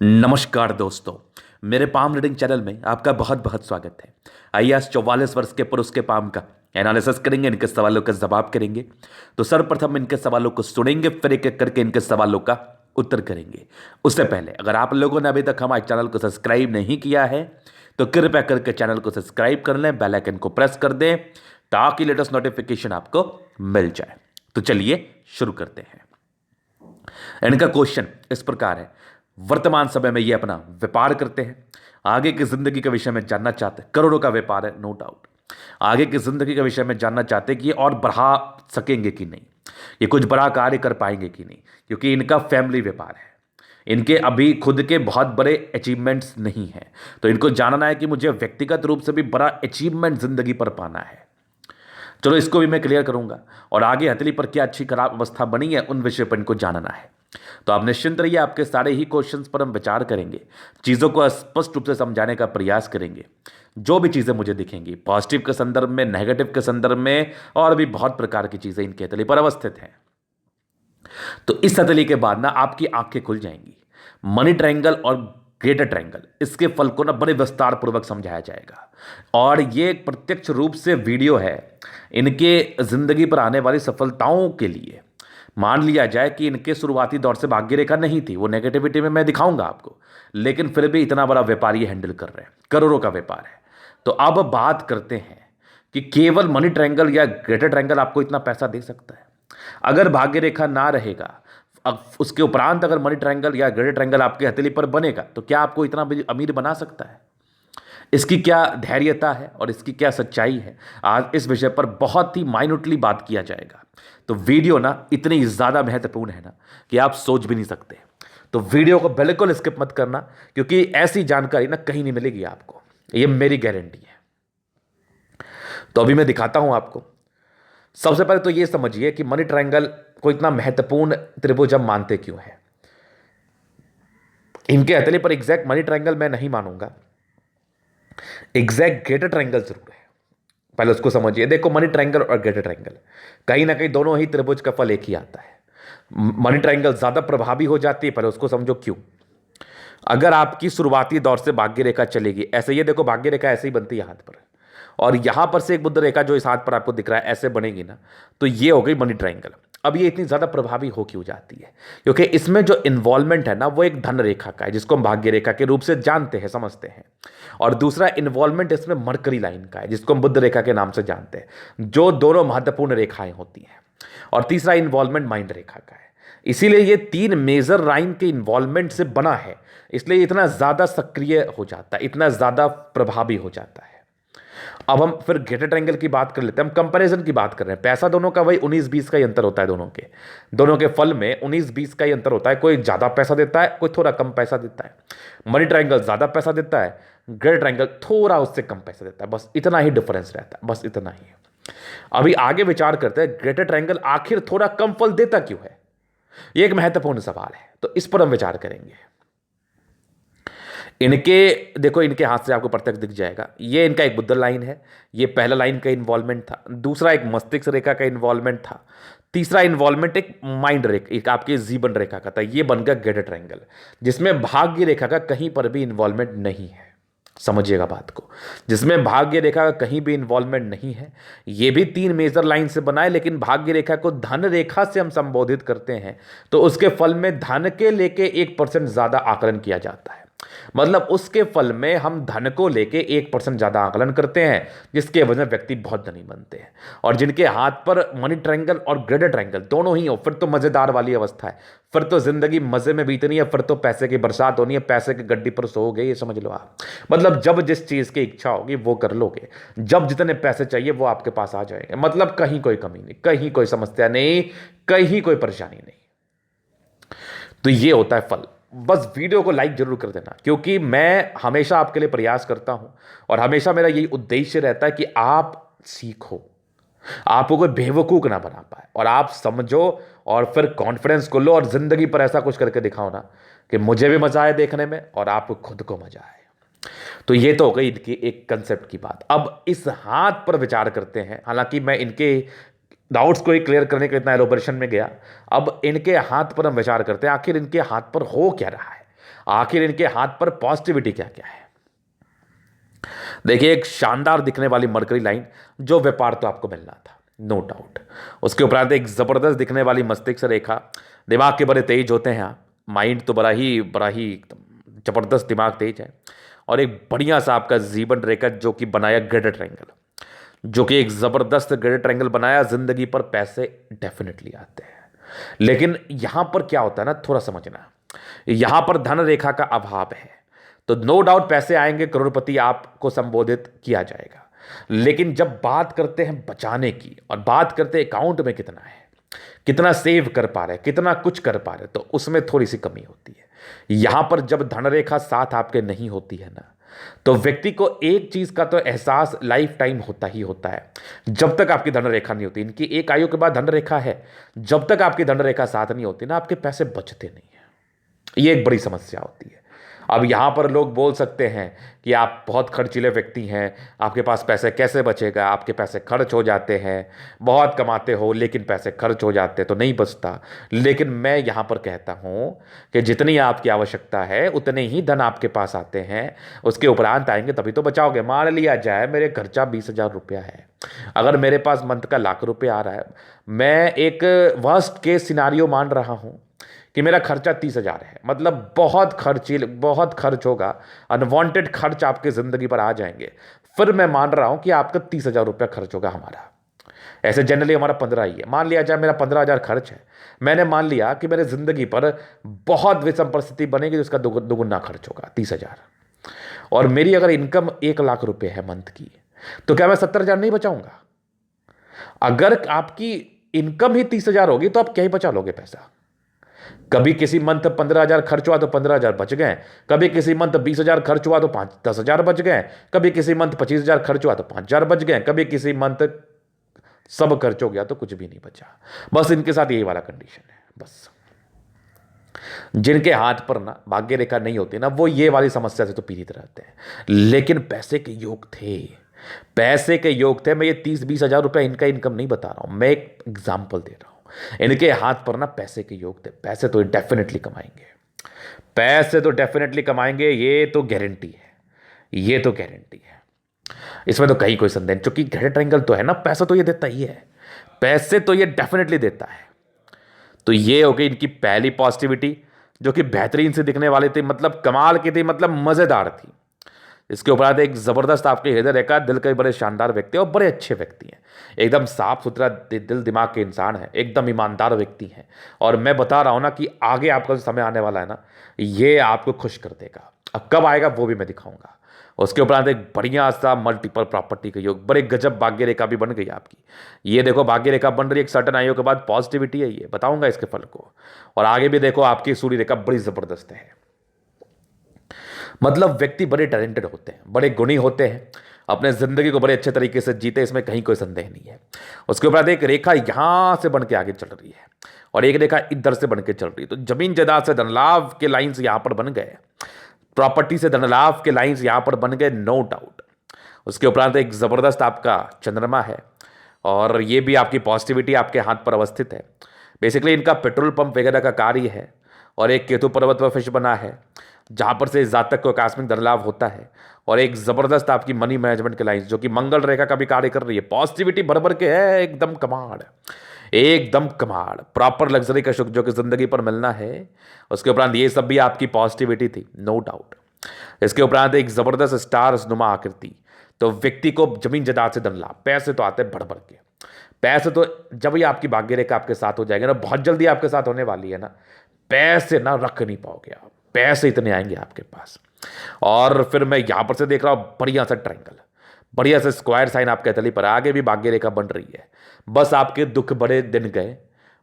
नमस्कार दोस्तों। मेरे पाम रीडिंग चैनल में आपका बहुत बहुत स्वागत है। आइए आज 44 वर्ष के पुरुष के पाम का एनालिसिस करेंगे, इनके सवालों का जवाब करेंगे। तो सर्वप्रथम इनके सवालों को सुनेंगे, फिर एक एक करके इनके सवालों का उत्तर करेंगे। उससे पहले अगर आप लोगों ने अभी तक हमारे चैनल को सब्सक्राइब नहीं किया है तो कृपया करके चैनल को सब्सक्राइब कर लें, बेल आइकन को प्रेस कर दें ताकि लेटेस्ट नोटिफिकेशन आपको मिल जाए। तो चलिए शुरू करते हैं। इनका क्वेश्चन इस प्रकार है, वर्तमान समय में ये अपना व्यापार करते हैं, आगे की जिंदगी के विषय में जानना चाहते हैं। करोड़ों का व्यापार है, नो डाउट। आगे की जिंदगी के विषय में जानना चाहते हैं कि ये और बढ़ा सकेंगे कि नहीं, ये कुछ बड़ा कार्य कर पाएंगे कि नहीं, क्योंकि इनका फैमिली व्यापार है। इनके अभी खुद के बहुत बड़े अचीवमेंट्स नहीं हैं, तो इनको जानना है कि मुझे व्यक्तिगत रूप से भी बड़ा अचीवमेंट जिंदगी पर पाना है। चलो इसको भी मैं क्लियर करूंगा, और आगे हथेली पर क्या अच्छी खराब अवस्था बनी है उन विषय पर इनको जानना है। तो आप निश्चिंत रहिए, आपके सारे ही क्वेश्चंस पर हम विचार करेंगे, चीज़ों को स्पष्ट रूप से समझाने का प्रयास करेंगे। जो भी चीज़ें मुझे दिखेंगी पॉजिटिव के संदर्भ में, नेगेटिव के संदर्भ में, और भी बहुत प्रकार की चीज़ें इनके हथेली पर अवस्थित हैं। तो इस हथेली के बाद ना आपकी आंखें खुल जाएंगी। मनी ट्रायंगल और ग्रेटर ट्रायंगल, इसके फल को ना बड़े विस्तार पूर्वक समझाया जाएगा, और ये एक प्रत्यक्ष रूप से वीडियो है इनके जिंदगी पर आने वाली सफलताओं के लिए। मान लिया जाए कि इनके शुरुआती दौर से भाग्य रेखा नहीं थी, वो नेगेटिविटी में मैं दिखाऊंगा आपको, लेकिन फिर भी इतना बड़ा व्यापार ये हैंडल कर रहे हैं, करोड़ों का व्यापार है। तो अब बात करते हैं कि केवल मनी ट्रायंगल या ग्रेटर ट्रायंगल आपको इतना पैसा दे सकता है। अगर भाग्य रेखा ना रहेगा, अब उसके उपरांत अगर मनी ट्रायंगल या ग्रेटर ट्रायंगल आपके हथेली पर बनेगा, तो क्या आपको इतना अमीर बना सकता है? इसकी क्या धैर्यता है और इसकी क्या सच्चाई है, आज इस विषय पर बहुत ही माइन्यूटली बात किया जाएगा। तो वीडियो ना इतनी ज़्यादा महत्वपूर्ण है ना कि आप सोच भी नहीं सकते। तो वीडियो को बिल्कुल स्किप मत करना, क्योंकि ऐसी जानकारी ना कहीं नहीं मिलेगी आपको, ये मेरी गारंटी है। तो अभी मैं दिखाता हूं आपको। सबसे पहले तो ये समझिए कि मनी ट्रायंगल को इतना महत्वपूर्ण त्रिभुज हम मानते क्यों है। इनके हथेली पर एग्जैक्ट मनी ट्रायंगल मैं नहीं मानूंगा, एग्जैक्ट ग्रेटर ट्रायंगल जरूर है। पहले उसको समझिए। देखो, मनी ट्रायंगल और ग्रेटर ट्रायंगल कहीं ना कहीं दोनों ही त्रिभुज का फल एक ही आता है। मनी ट्रायंगल ज्यादा प्रभावी हो जाती है, पहले उसको समझो क्यों। अगर आपकी शुरुआती दौर से भाग्य रेखा चलेगी ऐसे, ये देखो भाग्य रेखा ऐसे ही बनती है हाथ पर, और यहां पर से एक बुध रेखा जो इस हाथ पर आपको दिख रहा है ऐसे बनेगी ना, तो ये हो गई मनी ट्रायंगल। अब ये इतनी ज्यादा प्रभावी हो क्यों जाती है? क्योंकि इसमें जो इन्वॉल्वमेंट है ना, वो एक धन रेखा का है, जिसको हम भाग्य रेखा के रूप से जानते हैं, समझते हैं। और दूसरा इन्वॉल्वमेंट इसमें मरकरी लाइन का है, जिसको हम बुध रेखा के नाम से जानते हैं, जो दोनों महत्वपूर्ण रेखाएं होती हैं। और तीसरा इन्वॉल्वमेंट माइंड रेखा का है। इसीलिए ये तीन मेजर लाइन के इन्वॉल्वमेंट से बना है, इसलिए इतना ज्यादा सक्रिय हो जाता है, इतना ज्यादा प्रभावी हो जाता है। अब हम फिर ग्रेटर ट्रायंगल की बात कर लेते हैं। हम कंपैरिजन की बात कर रहे हैं। पैसा दोनों का वही 19-20 का ही अंतर होता है, दोनों के फल में 19-20 का ही अंतर होता है। कोई ज्यादा पैसा देता है, कोई थोड़ा कम पैसा देता है। मनी ट्रायंगल ज्यादा पैसा देता है, ग्रेटर ट्रायंगल थोड़ा उससे कम पैसा देता है, बस इतना ही डिफरेंस रहता है, बस इतना ही। अभी आगे विचार करते हैं, ग्रेटर ट्रायंगल आखिर थोड़ा कम फल देता क्यों है? यह एक महत्वपूर्ण सवाल है, तो इस पर हम विचार करेंगे। इनके देखो, इनके हाथ से आपको प्रत्यक्ष दिख जाएगा, ये इनका एक बुध लाइन है, ये पहला लाइन का इन्वॉल्वमेंट था। दूसरा एक मस्तिष्क रेखा का इन्वॉल्वमेंट था। तीसरा इन्वॉल्वमेंट एक माइंड रेखा, एक आपके जीवन रेखा का था। ये बन गया ग्रेटर ट्रायंगल, जिसमें भाग्य रेखा का कहीं पर भी इन्वॉल्वमेंट नहीं है। समझिएगा बात को, जिसमें भाग्य रेखा का कहीं भी इन्वॉल्वमेंट नहीं है। ये भी तीन मेजर लाइन से बना है, लेकिन भाग्य रेखा को धन रेखा से हम संबोधित करते हैं, तो उसके फल में धन के लेके 1% ज्यादा आकलन किया जाता है। मतलब उसके फल में हम धन को लेके 1% ज्यादा आकलन करते हैं, जिसके वजह से व्यक्ति बहुत धनी बनते हैं। और जिनके हाथ पर मनी ट्रायंगल और ग्रेटर ट्रायंगल दोनों ही हो, फिर तो मजेदार वाली अवस्था है, फिर तो जिंदगी मजे में बीतनी है, फिर तो पैसे की बरसात होनी है, पैसे की गड्डी पर सोओगे, ये समझ लो आप। मतलब जब जिस चीज की इच्छा होगी वो कर लोगे, जब जितने पैसे चाहिए वो आपके पास आ जाएंगे। मतलब कहीं कोई कमी नहीं, कहीं कोई समस्या नहीं, कहीं कोई परेशानी नहीं। तो ये होता है फल। बस वीडियो को लाइक जरूर कर देना, क्योंकि मैं हमेशा आपके लिए प्रयास करता हूं, और हमेशा मेरा यही उद्देश्य रहता है कि आप सीखो, आपको कोई बेवकूफ ना बना पाए, और आप समझो, और फिर कॉन्फिडेंस को लो, और जिंदगी पर ऐसा कुछ करके दिखाओ ना कि मुझे भी मजा आए देखने में और आपको खुद को मजा आए। तो ये तो हो गई इनकी एक कंसेप्ट की बात। अब इस हाथ पर विचार करते हैं। हालांकि मैं इनके डाउट्स को ही क्लियर करने के इतना एलोबरेशन में गया, अब इनके हाथ पर हम विचार करते हैं, आखिर इनके हाथ पर हो क्या रहा है। आखिर इनके हाथ पर पॉजिटिविटी क्या क्या है? देखिए, एक शानदार दिखने वाली मरकरी लाइन, जो व्यापार तो आपको मिलना था, नो डाउट। उसके उपरांत एक जबरदस्त दिखने वाली मस्तिष्क रेखा, दिमाग के बड़े तेज होते हैं आप, माइंड तो बड़ा ही एकदम जबरदस्त दिमाग तेज है। और एक बढ़िया सा आपका जीवन रेखा जो कि बनाया ग्रेडेड ट्रायंगल, जो कि एक जबरदस्त ग्रेडेड ट्रायंगल बनाया। जिंदगी पर पैसे डेफिनेटली आते हैं, लेकिन यहां पर क्या होता है ना, थोड़ा समझना, यहां पर धन रेखा का अभाव है। तो नो डाउट पैसे आएंगे, करोड़पति आपको संबोधित किया जाएगा। लेकिन जब बात करते हैं बचाने की और बात करते हैं अकाउंट में कितना है, कितना सेव कर पा रहे, कितना कुछ कर पा रहे, तो उसमें थोड़ी सी कमी होती है। यहां पर जब धनरेखा साथ आपके नहीं होती है ना, तो व्यक्ति को एक चीज का तो एहसास लाइफ टाइम होता ही होता है। जब तक आपकी धनरेखा नहीं होती, इनकी एक आयु के बाद धनरेखा है, जब तक आपकी धनरेखा साथ नहीं होती ना, आपके पैसे बचते नहीं है। ये एक बड़ी समस्या होती है। अब यहां पर लोग बोल सकते हैं कि आप बहुत खर्चीले व्यक्ति हैं, आपके पास पैसे कैसे बचेगा, आपके पैसे खर्च हो जाते हैं, बहुत कमाते हो लेकिन पैसे खर्च हो जाते तो नहीं बचता। लेकिन मैं यहां पर कहता हूं कि जितनी आपकी आवश्यकता है उतने ही धन आपके पास आते हैं, उसके उपरांत आएंगे तभी तो बचाओगे। मान लिया जाए मेरे खर्चा 20,000 रुपया है, अगर मेरे पास मंथ का लाख रुपया आ रहा है, मैं एक वर्स्ट केस सिनारियो मान रहा हूं कि मेरा खर्चा 30,000 है, मतलब बहुत खर्च होगा, अनवांटेड खर्च आपके ज़िंदगी पर आ जाएंगे। फिर मैं मान रहा हूं कि आपका 30,000 रुपया खर्च होगा हमारा। ऐसे जनरली हमारा 15 ही है, मान लिया जाए मेरा 15,000 खर्च है। मैंने मान लिया कि मेरे ज़िंदगी पर बहुत विषम परिस्थिति बनेगी तो उसका दुगुना खर्च होगा 30,000। और मेरी अगर इनकम 1 लाख रुपए है मंथ की, तो क्या मैं 70,000 नहीं बचाऊंगा? अगर आपकी इनकम ही 30,000 होगी तो आप क्या ही बचा लोगे पैसा? कभी किसी मंथ 15,000 खर्च हुआ तो 15,000 बच गए, कभी किसी मंथ 20,000 खर्च हुआ तो 10,000 बच गए, कभी किसी मंथ 25,000 खर्च हुआ तो 5,000 बच गए, कभी किसी मंथ सब खर्च हो गया तो कुछ भी नहीं बचा। बस इनके साथ यही वाला कंडीशन है। बस जिनके हाथ पर ना भाग्य रेखा नहीं होती ना, वो ये वाली समस्या से तो पीड़ित रहते हैं। लेकिन पैसे के योग थे, पैसे के योग थे। मैं ये 30-20 हजार रुपया इनका इनकम नहीं बता रहा हूं, मैं एक एग्जाम्पल दे रहा हूं। इनके हाथ पर ना पैसे के योग थे, पैसे तो डेफिनेटली कमाएंगे, पैसे तो डेफिनेटली कमाएंगे, ये तो गारंटी है, ये तो गारंटी है। इसमें तो कहीं कोई संदेह नहीं, क्योंकि ग्रेड ट्रायंगल तो है ना, पैसा तो ये देता ही है, पैसे तो ये डेफिनेटली देता है। तो ये हो गई इनकी पहली पॉजिटिविटी, जो कि बेहतरीन से दिखने वाली थी, मतलब कमाल की थी, मतलब मजेदार थी। इसके ऊपर आते एक जबरदस्त आपके हृदय रेखा, दिल के बड़े शानदार व्यक्ति और बड़े अच्छे व्यक्ति हैं, एकदम साफ सुथरा दिल दिमाग के इंसान है, एकदम ईमानदार व्यक्ति हैं। और मैं बता रहा हूं ना कि आगे आपका जो समय आने वाला है ना, ये आपको खुश कर देगा। अब कब आएगा वो भी मैं दिखाऊंगा। उसके उपरांत एक बढ़िया सा मल्टीपल प्रॉपर्टी का योग, बड़े गजब भाग्य रेखा भी बन गई आपकी। ये देखो भाग्य रेखा बन रही है, एक सर्टन आयु के बाद पॉजिटिविटी है, ये बताऊंगा इसके फल को। और आगे भी देखो आपकी सूर्य रेखा बड़ी जबरदस्त है, मतलब व्यक्ति बड़े टैलेंटेड होते हैं, बड़े गुणी होते हैं, अपने जिंदगी को बड़े अच्छे तरीके से जीते, इसमें कहीं कोई संदेह नहीं है। उसके बाद एक रेखा यहां से बन के आगे चल रही है और एक रेखा इधर से बन के चल रही है, तो जमीन जायदाद से धनलाभ के लाइंस यहां पर बन गए, प्रॉपर्टी से धनलाभ के लाइंस यहां पर बन गए, नो डाउट। उसके उपरांत एक जबरदस्त आपका चंद्रमा है और ये भी आपकी पॉजिटिविटी आपके हाथ पर अवस्थित है। बेसिकली इनका पेट्रोल पंप वगैरह का कार्य है। और एक केतु पर्वत पर फिश बना है, जहां पर से जातक को आकस्मिक धन लाभ होता है। और एक जबरदस्त आपकी मनी मैनेजमेंट के लाइन, जो कि मंगल रेखा का भी कार्य कर रही है, पॉजिटिविटी भर भर के है, एकदम कमाल, एकदम कमाल, प्रॉपर लग्जरी का सुख जो कि जिंदगी पर मिलना है। उसके उपरांत ये सब भी आपकी पॉजिटिविटी थी, नो डाउट। इसके उपरांत एक जबरदस्त स्टार नुमा आकृति, तो व्यक्ति को जमीन जायदाद से धन लाभ, पैसे तो आते हैं भर भर के। पैसे तो जब ये आपकी भाग्य रेखा आपके साथ हो जाएगा ना, बहुत जल्दी आपके साथ होने वाली है ना, पैसे ना रख नहीं पाओगे आप, पैसे इतने आएंगे आपके पास। और फिर मैं यहां पर से देख रहा हूं बढ़िया सा ट्रायंगल, बढ़िया से स्क्वायर साइन आपके तली पर, आगे भी भाग्य रेखा बन रही है। बस आपके दुख बड़े दिन गए,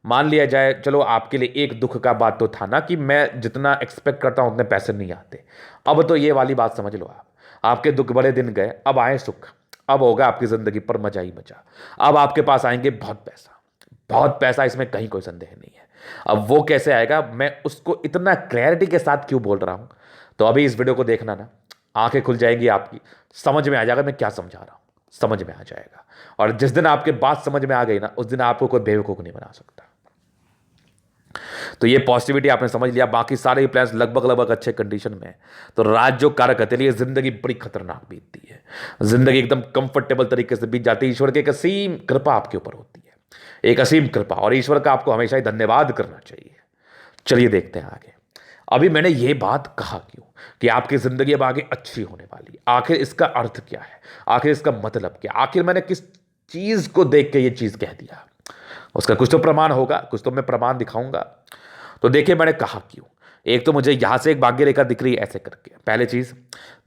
मान लिया जाए, चलो आपके लिए एक दुख का बात तो था ना कि मैं जितना एक्सपेक्ट करता हूं उतने पैसे नहीं आते। अब तो ये वाली बात समझ लो आप, आपके दुख बड़े दिन गए, अब आए सुख, अब होगा आपकी जिंदगी पर मजा ही मजा। अब आपके पास आएंगे बहुत पैसा, बहुत पैसा, इसमें कहीं कोई संदेह नहीं है। अब वो कैसे आएगा, मैं उसको इतना क्लैरिटी के साथ क्यों बोल रहा हूं, तो अभी इस वीडियो को देखना ना, आंखें खुल जाएंगी आपकी, समझ में आ जाएगा मैं क्या समझा रहा हूं, समझ में आ जाएगा। और जिस दिन आपके बात समझ में आ गई ना, उस दिन आपको कोई बेवकूफ नहीं बना सकता। तो ये पॉजिटिविटी आपने समझ लिया, बाकी सारे ही प्लान्स लगभग लगभग अच्छे कंडीशन में है। तो राज जो कारक है लिए जिंदगी बड़ी खतरनाक बीतती है, जिंदगी एकदम कंफर्टेबल तरीके से बीत जाती है। ईश्वर की एक असीम कृपा आपके ऊपर होती है, एक असीम कृपा, और ईश्वर का आपको हमेशा ही धन्यवाद करना चाहिए। चलिए देखते हैं आगे। अभी मैंने ये बात कहा क्यों कि आपकी जिंदगी अब आगे अच्छी होने वाली है? आखिर इसका अर्थ क्या है, आखिर इसका मतलब क्या, आखिर मैंने किस चीज को देख के ये चीज कह दिया? उसका कुछ तो प्रमाण होगा, कुछ तो मैं प्रमाण दिखाऊंगा। तो देखिए मैंने कहा क्यों। एक तो मुझे यहां से एक भाग्य रेखा दिख रही है ऐसे करके, पहली चीज।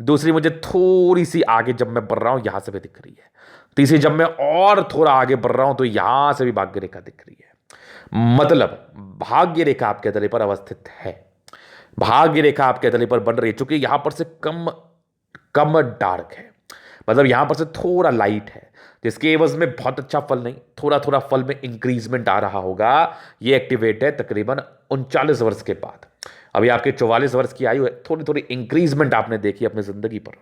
दूसरी, मुझे थोड़ी सी आगे जब मैं बढ़ रहा हूं यहां से भी दिख रही है। तीसरी, जब मैं और थोड़ा आगे बढ़ रहा हूं तो यहां से भी भाग्य रेखा दिख रही है। मतलब भाग्य रेखा आपके तले पर अवस्थित है, भाग्य रेखा आपके तले पर बन रही है। चूंकि यहां पर से कम कम डार्क है, मतलब यहां पर से थोड़ा लाइट है, जिसके एवज में बहुत अच्छा फल नहीं, थोड़ा थोड़ा फल में इंक्रीजमेंट आ रहा होगा। ये एक्टिवेट है तकरीबन 39 वर्ष के बाद। अभी आपके 44 वर्ष की आयु है, थोड़ी थोड़ी इंक्रीजमेंट आपने देखी अपनी जिंदगी पर,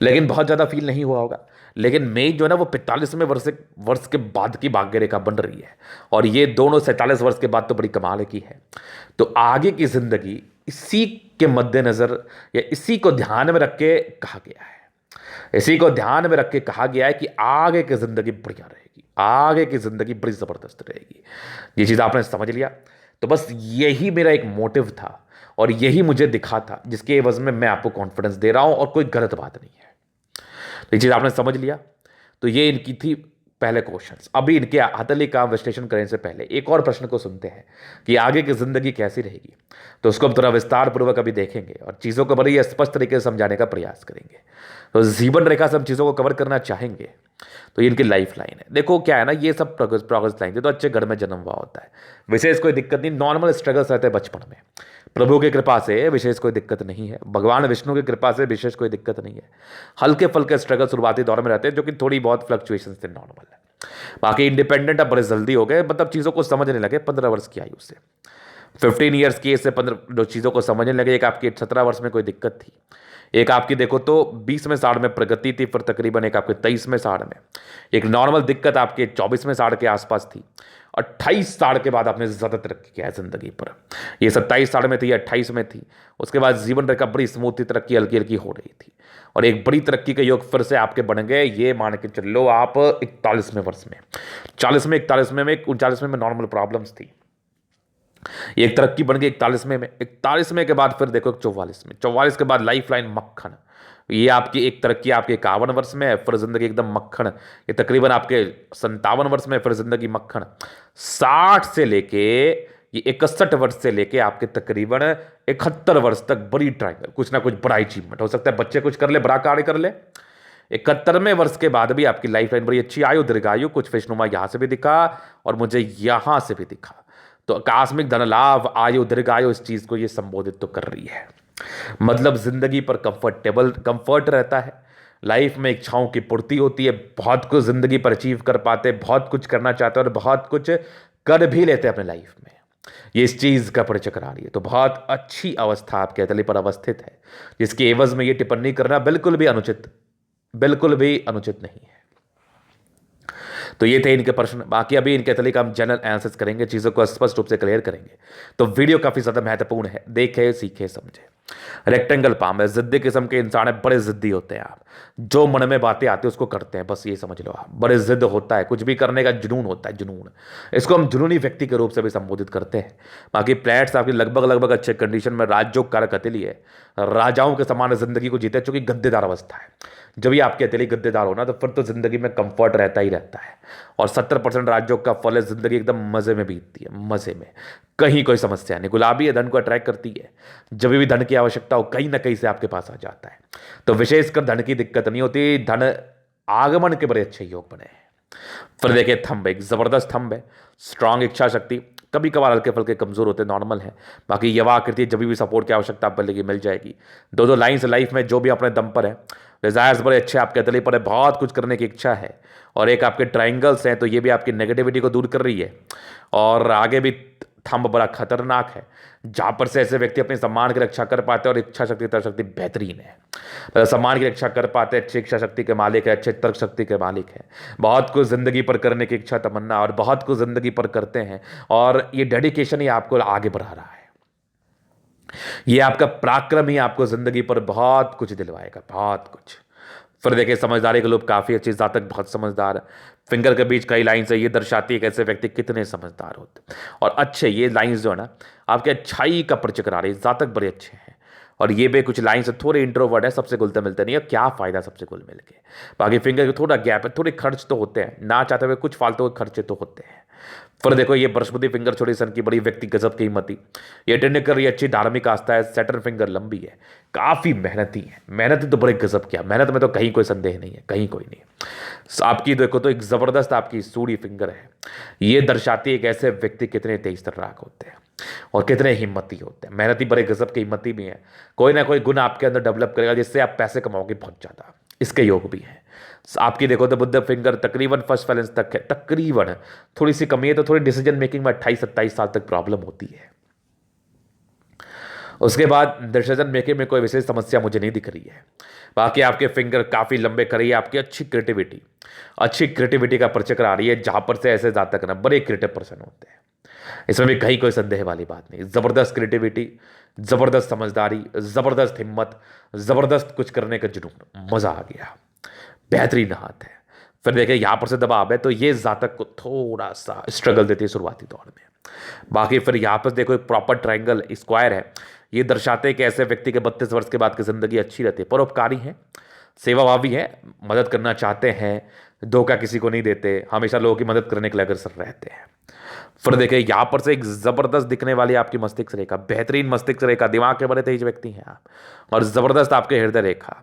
लेकिन बहुत ज्यादा फील नहीं हुआ होगा। लेकिन मेघ जो है ना वो 45वें वर्ष के बाद की भाग्य रेखा बन रही है, और ये दोनों 47 वर्ष के बाद तो बड़ी कमाल की है। तो आगे की जिंदगी इसी के मद्देनजर या इसी को ध्यान में रख के कहा गया है, इसी को ध्यान में रख के कहा गया है कि आगे की जिंदगी बढ़िया रहेगी, आगे की जिंदगी बड़ी जबरदस्त रहेगी। ये चीज आपने समझ लिया। तो बस यही मेरा एक मोटिव था और यही मुझे दिखा था, जिसके एवज में मैं आपको कॉन्फिडेंस दे रहा हूं, और कोई गलत बात नहीं है। तो ये चीज आपने समझ लिया। तो ये इनकी थी पहले क्वेश्चंस। अभी इनके हथेली का विश्लेषण करने से पहले एक और प्रश्न को सुनते हैं कि आगे की जिंदगी कैसी रहेगी। तो उसको हम थोड़ा विस्तार पूर्वक अभी देखेंगे और चीजों को बड़ी स्पष्ट तरीके से समझाने का प्रयास करेंगे। तो जीवन रेखा से हम चीजों को कवर करना चाहेंगे। तो इनकी लाइफ लाइन है, देखो क्या है ना, ये सब प्रोग्रेस लाइन थी। तो अच्छे घर में जन्म हुआ होता है, विशेष कोई दिक्कत नहीं, नॉर्मल स्ट्रगल्स रहते हैं बचपन में। प्रभु की कृपा से विशेष कोई दिक्कत नहीं है, भगवान विष्णु की कृपा से विशेष कोई दिक्कत नहीं है। हल्के फुल्के स्ट्रगल शुरुआती दौर में रहते हैं, जो कि थोड़ी बहुत फ्लक्चुएशन से नॉर्मल है। बाकी इंडिपेंडेंट अब बड़े जल्दी हो गए, मतलब चीज़ों को समझने लगे 15 वर्ष की आयु से। 15 ईयर्स की एज से 15 जो चीज़ों को समझने लगे। एक आपकी 17 वर्ष में कोई दिक्कत थी, एक आपकी देखो तो 20वें साल में प्रगति थी, फिर तकरीबन एक आपके 23वें साल में एक नॉर्मल दिक्कत आपके 24वें साल के आसपास थी। 28 साल के बाद आपने ज़्यादा तरक्की किया है जिंदगी पर। ये 27 साल में थी, 28 में थी। उसके बाद जीवन रेखा बड़ी स्मूथ थी, तरक्की हल्की हल्की हो रही थी, और एक बड़ी तरक्की के योग फिर से आपके बन गए। ये मान के चलो आप 41वें वर्ष में, 40वें 41वें में 39वें में नॉर्मल प्रॉब्लम्स थी, एक तरक्की बन गई 41वें के बाद फिर देखो 44 के बाद लाइफ लाइन मक्खन। ये आपकी एक तरक्की आपके 51 वर्ष में है, फिर जिंदगी एकदम मक्खन। ये तकरीबन आपके 57 वर्ष में, फिर जिंदगी मक्खन। 60 से लेके ये 61 वर्ष से लेके आपके तकरीबन 71 वर्ष तक बड़ी ट्रायंगल, कुछ ना कुछ बड़ा अचीवमेंट हो सकता है, बच्चे कुछ कर ले, बड़ा कार्य कर ले। 71वें वर्ष के बाद भी आपकी लाइफ लाइन बड़ी अच्छी आयु, दीर्घायु, कुछ फिशनुमा यहां से भी दिखा और मुझे यहां से भी दिखा। तो आकस्मिक धन लाभ, आयु, दीर्घायु, इस चीज को ये संबोधित तो कर रही है। मतलब जिंदगी पर कंफर्ट रहता है, लाइफ में इच्छाओं की पूर्ति होती है, बहुत कुछ जिंदगी पर अचीव कर पाते, बहुत कुछ करना चाहते हैं और बहुत कुछ कर भी लेते हैं अपने लाइफ में। ये इस चीज का परिचय करा रही है। तो बहुत अच्छी अवस्था आपके तले पर अवस्थित है, जिसकी एवज में ये टिप्पणी करना बिल्कुल भी अनुचित नहीं है। तो ये थे इनके प्रश्न। बाकी अभी इनके तले का हम जनरल एनालिसिस करेंगे, चीज़ों को स्पष्ट रूप से क्लियर करेंगे। तो वीडियो काफ़ी ज़्यादा महत्वपूर्ण है, देखे सीखे समझे। रेक्टेंगल पाम है, जिद्दी किस्म के इंसान है, बड़े जिद्दी होते हैं आप, जो मन में बातें आती है उसको करते हैं, बस ये समझ लो आप। बड़े जिद होता है, कुछ भी करने का जुनून होता है, जुनून। इसको हम जुनूनी व्यक्ति के रूप से भी संबोधित करते हैं। बाकी प्लैट्स आपकी लगभग अच्छे कंडीशन में, राजयोग कारक हथेली है, राजाओं के समान जिंदगी को जीते, चूंकि गद्देदार अवस्था है। जब भी आपकी हथेली गद्देदार हो ना, तो फिर तो जिंदगी में कंफर्ट रहता ही रहता है। और 70% राजयोग का फल है, जिंदगी एकदम मजे में बीतती है, मजे में, कहीं कोई समस्या नहीं। गुलाबी है, धन को अट्रैक्ट करती है, जब भी धन की आवश्यकता हो कहीं ना कहीं से आपके पास आ जाता है। तो विशेषकर धन की दिक्कत नहीं होती, धन आगमन के बड़े अच्छे योग बने हैं। फिर देखिए थंब, एक जबरदस्त थंब है, स्ट्रांग इच्छा शक्ति, कभी कभार हल्के फल्के कमजोर होते, नॉर्मल है। बाकी यवा आकृति, जब भी सपोर्ट की आवश्यकता आप मिलेगी मिल जाएगी। दो लाइन्स लाइफ में जो भी अपने दम पर है, डिजायर्स बड़े अच्छे आपके तले पर है, बहुत कुछ करने की इच्छा है। और एक आपके ट्राइंगल्स हैं, तो ये भी आपकी नेगेटिविटी को दूर कर रही है। और आगे भी थंब बड़ा खतरनाक है, जहां पर से ऐसे व्यक्ति अपने सम्मान की रक्षा कर पाते हैं और इच्छा शक्ति तरह शक्ति बेहतरीन है। मतलब सम्मान की रक्षा कर पाते, अच्छी इच्छा शक्ति के मालिक है, अच्छे तर्क शक्ति के मालिक है, बहुत कुछ ज़िंदगी पर करने की इच्छा तमन्ना और बहुत कुछ ज़िंदगी पर करते हैं। और ये डेडिकेशन ही आपको आगे बढ़ा रहा है, ये आपका पराक्रम ही आपको ज़िंदगी पर बहुत कुछ दिलवाएगा, बहुत कुछ। फिर देखिए समझदारी के लोग काफ़ी अच्छी, जातक बहुत समझदार। फिंगर के बीच कई लाइन्स है, ये दर्शाती है कि ऐसे व्यक्ति कितने समझदार होते और अच्छे। ये लाइन्स जो है ना आपके अच्छाई का परिचय करा रही है, जातक बड़े अच्छे हैं। और ये भी कुछ लाइन्स थोड़े इंट्रोवर्ट है, सबसे घुलते मिलते नहीं है, क्या फ़ायदा सबसे घुल मिल के। बाकी फिंगर के थोड़ा गैप है, थोड़े खर्च तो होते हैं, ना चाहते हुए कुछ फालतू के खर्चे तो होते हैं। फिर देखो ये बृहस्पति फिंगर छोटी सन की बड़ी व्यक्ति गजब की हिम्मती, ये टेंडकर ये अच्छी धार्मिक आस्था है। सैटर्न फिंगर लंबी है, काफ़ी मेहनती है, मेहनत तो बड़े गजब किया, मेहनत में तो कहीं कोई संदेह नहीं है, कहीं कोई नहीं। आपकी देखो तो एक ज़बरदस्त आपकी सूर्य फिंगर है, ये दर्शाती है कि ऐसे व्यक्ति कितने तेज तर्राक होते हैं और कितने हिम्मती होते हैं, मेहनती बड़े गजब की हिम्मती भी हैं। कोई ना कोई गुण आपके अंदर डेवलप करेगा जिससे आप पैसे कमाओगे बहुत ज़्यादा, इसके योग भी हैं। आपकी देखो तो बुद्ध फिंगर तकरीबन फर्स्ट बैलेंस तक है, तकरीबन थोड़ी सी कमी है तो थोड़ी डिसीजन मेकिंग में 28-27 साल तक प्रॉब्लम होती है। उसके बाद डिसीजन मेकिंग में कोई विशेष समस्या मुझे नहीं दिख रही है। बाकी आपके फिंगर काफ़ी लंबे कर रही है, आपकी अच्छी क्रिएटिविटी का परिचय करा रही है, जहाँ पर से ऐसे जातक ना बड़े क्रिएटिव पर्सन होते हैं, इसमें भी कहीं कोई संदेह वाली बात नहीं। ज़बरदस्त क्रिएटिविटी, ज़बरदस्त समझदारी, ज़बरदस्त हिम्मत, ज़बरदस्त कुछ करने का जुनून, मज़ा आ गया, बेहतरीन हाथ है। फिर देखिए यहाँ पर से दबाव है तो ये जातक को थोड़ा सा स्ट्रगल देती है शुरुआती दौर में। बाकी फिर यहाँ पर देखो एक प्रॉपर ट्रायंगल स्क्वायर है, ये दर्शाते हैं कि ऐसे व्यक्ति के 32 वर्ष के बाद की जिंदगी अच्छी रहती है, परोपकारी है, सेवाभावी है, मदद करना चाहते हैं, धोखा किसी को नहीं देते, हमेशा लोगों की मदद करने के लिए अग्रसर रहते हैं। फिर देखिए यहाँ पर से एक जबरदस्त दिखने वाली आपकी मस्तिष्क रेखा, बेहतरीन मस्तिष्क रेखा, दिमाग के बड़े तेज व्यक्ति हैं आप, और जबरदस्त आपके हृदय रेखा,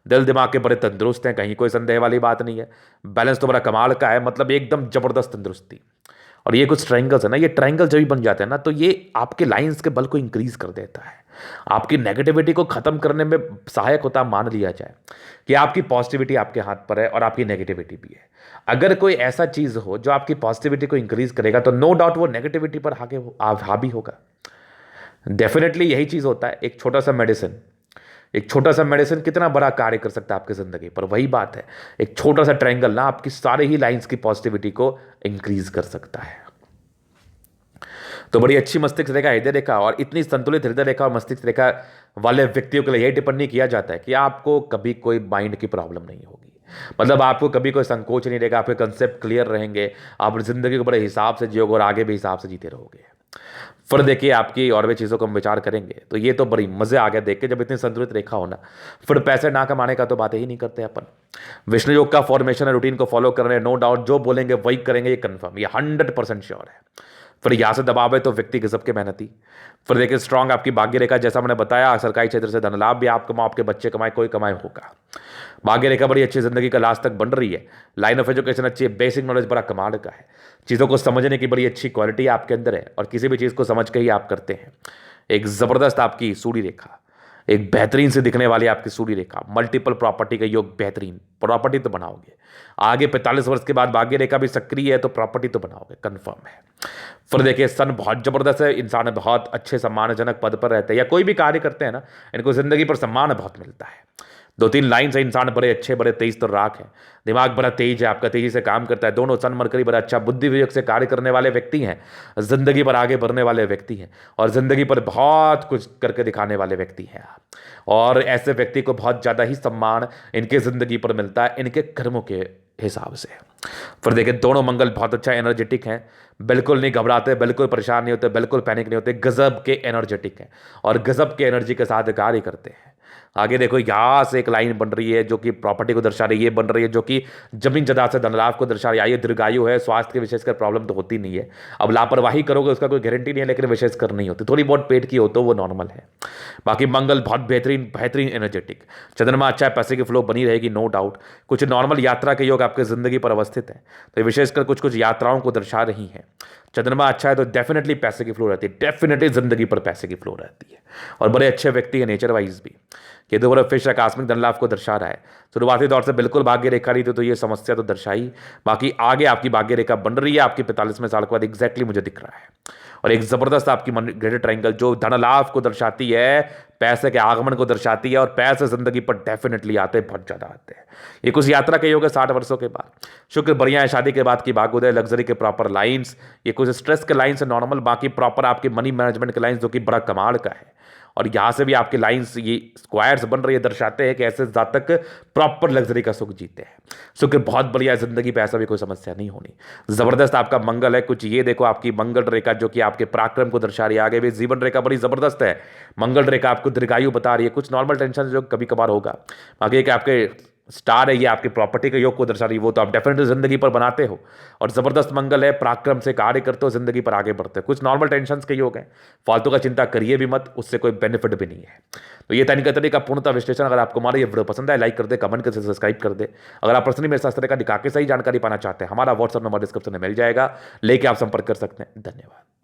दिल दिमाग के बड़े तंदुरुस्त हैं, कहीं कोई संदेह वाली बात नहीं है। बैलेंस तो बड़ा कमाल का है, मतलब एकदम जबरदस्त तंदुरुस्ती। और ये कुछ ट्रायंगल्स है ना, ये ट्रायंगल जब भी बन जाते हैं ना तो ये आपके लाइंस के बल को इंक्रीज कर देता है, आपकी नेगेटिविटी को खत्म करने में सहायक होता मान लिया जाए कि आपकी पॉजिटिविटी आपके हाथ पर है और आपकी नेगेटिविटी भी है। अगर कोई ऐसा चीज हो जो आपकी पॉजिटिविटी को इंक्रीज करेगा तो नो डाउट वो नेगेटिविटी पर हावी होगा। डेफिनेटली यही चीज होता है, एक छोटा सा मेडिसिन कितना बड़ा कार्य कर सकता है आपकी जिंदगी पर। वही बात है, एक छोटा सा ट्रायंगल ना आपकी सारे ही लाइंस की पॉजिटिविटी को इंक्रीज कर सकता है। तो बड़ी अच्छी मस्तिष्क रेखा, हृदय रेखा, और इतनी संतुलित हृदय रेखा और मस्तिष्क रेखा वाले व्यक्तियों के लिए यही टिप्पणी किया जाता है कि आपको कभी कोई माइंड की प्रॉब्लम नहीं होगी, मतलब आपको कभी कोई संकोच नहीं रहेगा, आपके कंसेप्ट क्लियर रहेंगे, आप जिंदगी को बड़े हिसाब से जियोगे और आगे भी हिसाब से जीते रहोगे। फिर देखिए आपकी और भी चीज़ों को हम विचार करेंगे तो ये तो बड़ी मज़े आ गया देख के, जब इतनी संतुलित रेखा होना। फिर पैसे ना कमाने का तो बात ही नहीं करते अपन। विष्णु योग का फॉर्मेशन है, रूटीन को फॉलो कर रहे हैं, नो डाउट जो बोलेंगे वही करेंगे, ये कंफर्म, ये 100% श्योर है। फिर यहाँ से दबाव है तो व्यक्ति गजब के मेहनती। फिर देखिए स्ट्रांग आपकी भाग्य रेखा, जैसा मैंने बताया सरकारी क्षेत्र से धन लाभ भी आप कमाओ, आपके बच्चे कमाए, कोई कमाए होगा। भाग्य रेखा बड़ी अच्छी जिंदगी का लास्ट तक बन रही है, लाइन ऑफ एजुकेशन अच्छी है, बेसिक नॉलेज बड़ा कमाल का है, चीज़ों को समझने की बड़ी अच्छी क्वालिटी आपके अंदर है और किसी भी चीज़ को समझ के ही आप करते हैं। एक ज़बरदस्त आपकी सूर्य रेखा, एक बेहतरीन से दिखने वाली आपकी सूर्य रेखा, मल्टीपल प्रॉपर्टी का योग, बेहतरीन प्रॉपर्टी तो बनाओगे आगे 45 वर्ष के बाद। भाग्य रेखा भी सक्रिय है तो प्रॉपर्टी तो बनाओगे, कंफर्म है। फिर देखिए सन बहुत जबरदस्त है, इंसान बहुत अच्छे सम्मानजनक पद पर रहते हैं या कोई भी कार्य करते हैं ना, इनको जिंदगी पर सम्मान बहुत मिलता है। 2-3 लाइन से इंसान बड़े अच्छे, बड़े तेज तो राख है, दिमाग बड़ा तेज है आपका, तेजी से काम करता है, दोनों सन मरकरी बड़ा अच्छा, बुद्धि विवेक से कार्य करने वाले व्यक्ति हैं, जिंदगी पर आगे बढ़ने वाले व्यक्ति हैं और जिंदगी पर बहुत कुछ करके दिखाने वाले व्यक्ति हैं आप। और ऐसे व्यक्ति को बहुत ज़्यादा ही सम्मान इनके जिंदगी पर मिलता है, इनके कर्मों के हिसाब से। फिर देखिए दोनों मंगल बहुत अच्छा एनर्जेटिक हैं, बिल्कुल नहीं घबराते, बिल्कुल परेशान नहीं होते, बिल्कुल पैनिक नहीं होते, गजब के एनर्जेटिक हैं और गजब के एनर्जी के साथ कार्य करते हैं। आगे देखो यहाँ से एक लाइन बन रही है जो कि प्रॉपर्टी को दर्शा रही है, ये बन रही है जो कि जमीन जायदाद से धन लाभ को दर्शा रही है। ये दीर्घायु है, स्वास्थ्य की विशेषकर प्रॉब्लम तो होती नहीं है, अब लापरवाही करोगे उसका कोई गारंटी नहीं है, लेकिन विशेषकर नहीं होती, थोड़ी बहुत पेट की हो तो वो नॉर्मल है। बाकी मंगल बहुत बेहतरीन एनर्जेटिक, चंद्रमा अच्छा है, पैसे की फ्लो बनी रहेगी नो डाउट। कुछ नॉर्मल यात्रा के योग आपके जिंदगी पर अवस्थित है तो विशेषकर कुछ यात्राओं को दर्शा रही हैं। चंद्रमा अच्छा है तो डेफिनेटली पैसे की फ्लो रहती है, डेफिनेटली जिंदगी पर पैसे की फ्लो रहती है और बड़े अच्छे व्यक्ति हैं नेचर वाइज भी, केतु ग्रह फिश आकस्मिक धन लाभ को दर्शा रहा है। शुरुआती दौर से बिल्कुल भाग्य रेखा नहीं थी तो ये समस्या तो दर्शाई, बाकी आगे आपकी भाग्य रेखा बन रही है आपकी 45वें साल के बाद एग्जैक्टली मुझे दिख रहा है। और एक जबरदस्त आपकी ग्रेटर ट्रायंगल जो धन लाभ को दर्शाती है, पैसे के आगमन को दर्शाती है, और पैसे जिंदगी पर डेफिनेटली आते हैं, बहुत ज्यादा आते हैं। ये कुछ यात्रा के योग है 60 वर्षों के बाद। शुक्र बढ़िया है, शादी के बाद की भाग्योदय, लग्जरी के प्रॉपर लाइंस, ये कुछ स्ट्रेस के लाइंस है नॉर्मल, बाकी प्रॉपर आपके मनी मैनेजमेंट के लाइंस जो कि बड़ा कमाल का है। और यहां से भी आपके लाइंस ये स्क्वायर्स बन रही है, दर्शाते हैं कि ऐसे जातक प्रॉपर लग्जरी का सुख जीते हैं। शुक्र बहुत बढ़िया है, जिंदगी पे ऐसा भी कोई समस्या नहीं होनी। जबरदस्त आपका मंगल है, कुछ ये देखो आपकी मंगल रेखा जो कि आपके पराक्रम को दर्शा रही है, आगे भी जीवन रेखा बड़ी जबरदस्त है। मंगल रेखा आपको दीर्घायु बता रही है, कुछ नॉर्मल टेंशन जो कभी कभार होगा, बाकी एक आपके स्टार है, ये आपकी प्रॉपर्टी के योग को दर्शा रही है, वो तो आप डेफिनेटली जिंदगी पर बनाते हो। और जबरदस्त मंगल है, पराक्रम से कार्य करते हो, जिंदगी पर आगे बढ़ते हो। कुछ नॉर्मल टेंशंस के योग हैं, फालतू का चिंता करिए भी मत, उससे कोई बेनिफिट भी नहीं है। तो ये तरीका तरीका पूर्णतः विश्लेषण अगर आपको हमारा ये वीडियो पसंद है, लाइक कर दे, कमेंट कर, सब्सक्राइब कर दे। अगर आप पर्सनली मेरे साथ इस तरह का दिखा के सही जानकारी पाना चाहते हैं, हमारा व्हाट्सअप नंबर डिस्क्रिप्शन में मिल जाएगा, लेके आप संपर्क कर सकते हैं। धन्यवाद।